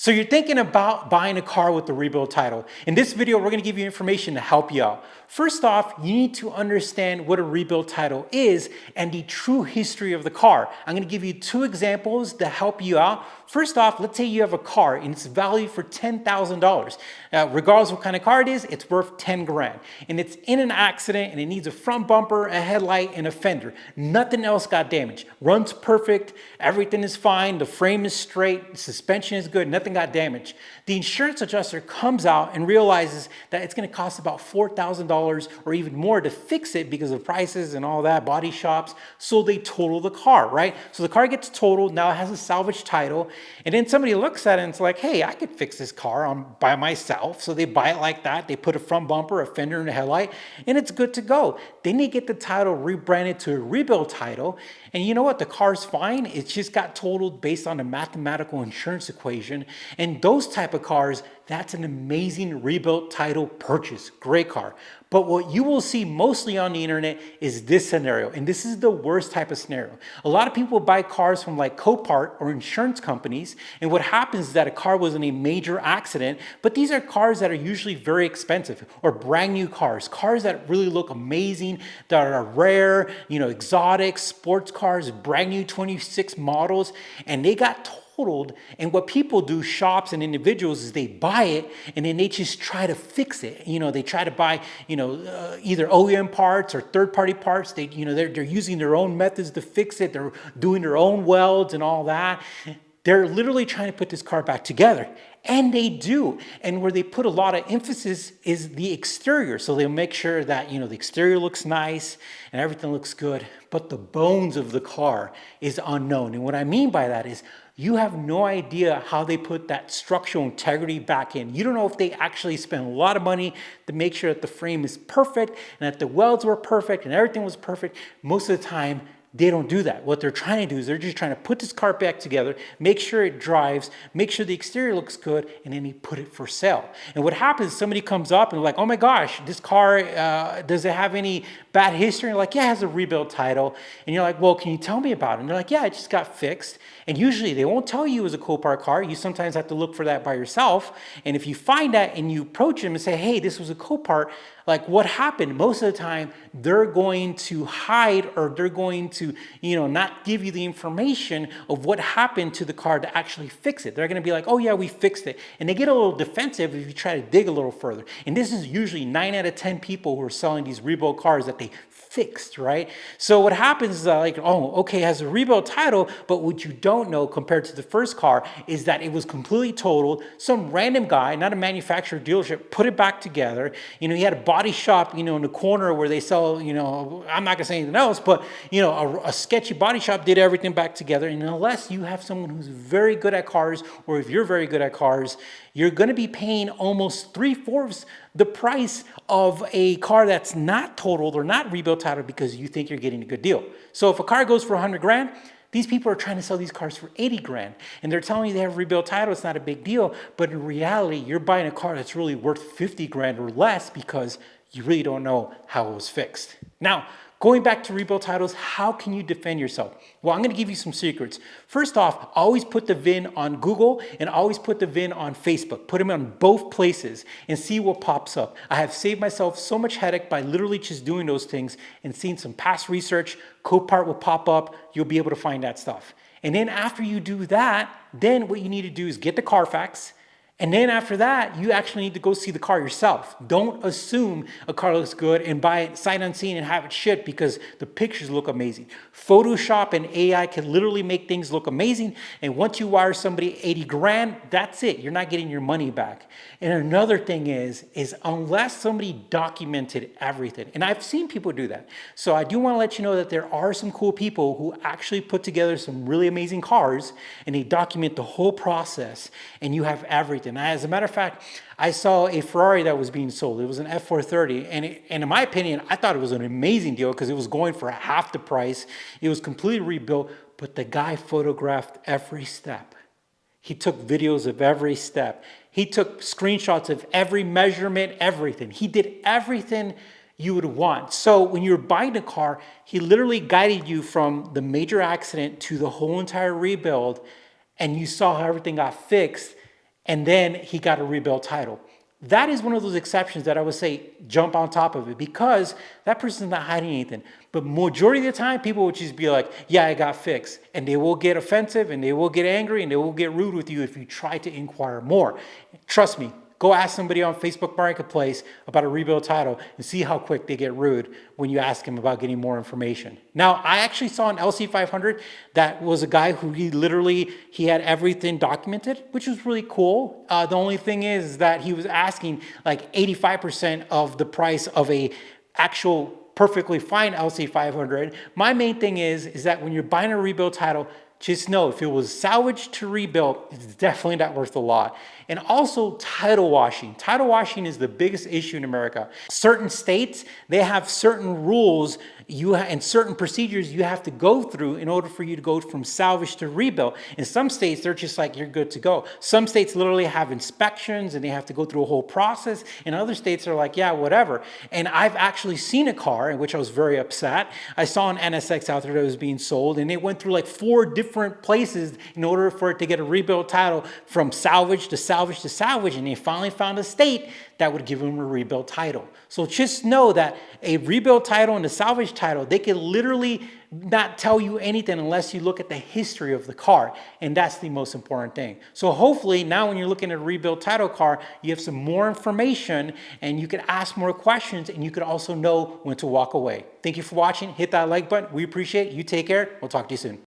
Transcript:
So you're thinking about buying a car with the rebuild title. In this video, we're gonna give you information to help you out. First off, you need to understand what a rebuild title is and the true history of the car. I'm gonna give you two examples to help you out. First off, let's say you have a car and it's valued for $10,000. Regardless of what kind of car it is, it's worth 10 grand. And it's in an accident and it needs a front bumper, a headlight, and a fender. Nothing else got damaged. Runs perfect, everything is fine, the frame is straight, suspension is good, nothing got damaged. The insurance adjuster comes out and realizes that it's gonna cost about $4,000 or even more to fix it because of prices and all that, body shops, so they total the car, right? So the car gets totaled, now it has a salvage title, and then somebody looks at it and it's like, hey, I could fix this car by myself. So they buy it like that, they put a front bumper, a fender, and a headlight, and it's good to go. Then they get the title rebranded to a rebuild title, and you know what? The car's fine, it just got totaled based on a mathematical insurance equation, and those type of cars, that's an amazing rebuilt title purchase. Great car. But what you will see mostly on the internet is this scenario. And this is the worst type of scenario. A lot of people buy cars from like Copart or insurance companies. And what happens is that a car was in a major accident, but these are cars that are usually very expensive or brand new cars that really look amazing, that are rare, exotic sports cars, brand new 26 models, and they got totaled. And what people do, shops and individuals, is they buy it and then they just try to fix it. They try to buy, either OEM parts or third-party parts. They're using their own methods to fix it. They're doing their own welds and all that. They're literally trying to put this car back together. And they do. And where they put a lot of emphasis is the exterior. So they'll make sure that, the exterior looks nice and everything looks good, but the bones of the car is unknown. And what I mean by that is you have no idea how they put that structural integrity back in. You don't know if they actually spent a lot of money to make sure that the frame is perfect and that the welds were perfect and everything was perfect. Most of the time, they don't do that. What they're trying to do is they're just trying to put this car back together, make sure it drives, make sure the exterior looks good, and then they put it for sale. And what happens, somebody comes up and like, oh my gosh, this car, does it have any bad history? And you're like, yeah, it has a rebuild title. And you're like, well, can you tell me about it? And they're like, yeah, it just got fixed. And usually they won't tell you it was a Copart car. You sometimes have to look for that by yourself. And if you find that and you approach them and say, hey, this was a Copart, like what happened? Most of the time, they're going to hide or they're going to, not give you the information of what happened to the car to actually fix it. They're going to be like, oh yeah, we fixed it. And they get a little defensive if you try to dig a little further. And this is usually 9 out of 10 people who are selling these rebuild cars that they fixed, right? So what happens is like, oh, okay, it has a rebuild title, but what you don't know compared to the first car is that it was completely totaled. Some random guy, not a manufacturer dealership, put it back together. He had a body shop, in the corner where they sell, I'm not gonna say anything else, but a sketchy body shop did everything back together. And unless you have someone who's very good at cars, or if you're very good at cars, you're gonna be paying almost 3/4 the price of a car that's not totaled or not rebuilt title because you think you're getting a good deal. So if a car goes for 100 grand, these people are trying to sell these cars for 80 grand. And they're telling you they have rebuilt title, it's not a big deal. But in reality, you're buying a car that's really worth 50 grand or less because you really don't know how it was fixed. Now, going back to rebuild titles, how can you defend yourself? Well, I'm gonna give you some secrets. First off, always put the VIN on Google and always put the VIN on Facebook. Put them on both places and see what pops up. I have saved myself so much headache by literally just doing those things and seeing some past research. Copart will pop up, you'll be able to find that stuff. And then after you do that, then what you need to do is get the Carfax. And then after that, you actually need to go see the car yourself. Don't assume a car looks good and buy it sight unseen and have it shipped because the pictures look amazing. Photoshop and AI can literally make things look amazing. And once you wire somebody 80 grand, that's it. You're not getting your money back. And another thing is unless somebody documented everything, and I've seen people do that. So I do want to let you know that there are some cool people who actually put together some really amazing cars and they document the whole process and you have everything. As a matter of fact, I saw a Ferrari that was being sold. It was an F430. And in my opinion, I thought it was an amazing deal because it was going for half the price. It was completely rebuilt, but the guy photographed every step. He took videos of every step. He took screenshots of every measurement, everything. He did everything you would want. So when you're buying a car, he literally guided you from the major accident to the whole entire rebuild, and you saw how everything got fixed. and then he got a rebuilt title. That is one of those exceptions that I would say jump on top of it, because that person's not hiding anything. But majority of the time, people would just be like, yeah, I got fixed. And they will get offensive and they will get angry and they will get rude with you if you try to inquire more. Trust me, go ask somebody on Facebook Marketplace about a rebuild title and see how quick they get rude when you ask them about getting more information. Now, I actually saw an LC500 that was a guy who he had everything documented, which was really cool. The only thing is that he was asking like 85% of the price of a actual perfectly fine LC500. My main thing is that when you're buying a rebuild title, just know if it was salvaged to rebuilt, it's definitely not worth a lot. And also title washing. Title washing is the biggest issue in America. Certain states, they have certain rules and certain procedures you have to go through in order for you to go from salvage to rebuild. In some states, they're just like, you're good to go. Some states literally have inspections and they have to go through a whole process. And other states are like, yeah, whatever. And I've actually seen a car in which I was very upset. I saw an NSX out there that was being sold, and it went through like 4 different places in order for it to get a rebuild title from salvage to salvage to salvage. And they finally found a state that would give them a rebuild title. So just know that a rebuild title and a salvage title, they can literally not tell you anything unless you look at the history of the car. And that's the most important thing. So hopefully now when you're looking at a rebuild title car, you have some more information and you can ask more questions, and you could also know when to walk away. Thank you for watching. Hit that like button. We appreciate it. You take care. We'll talk to you soon.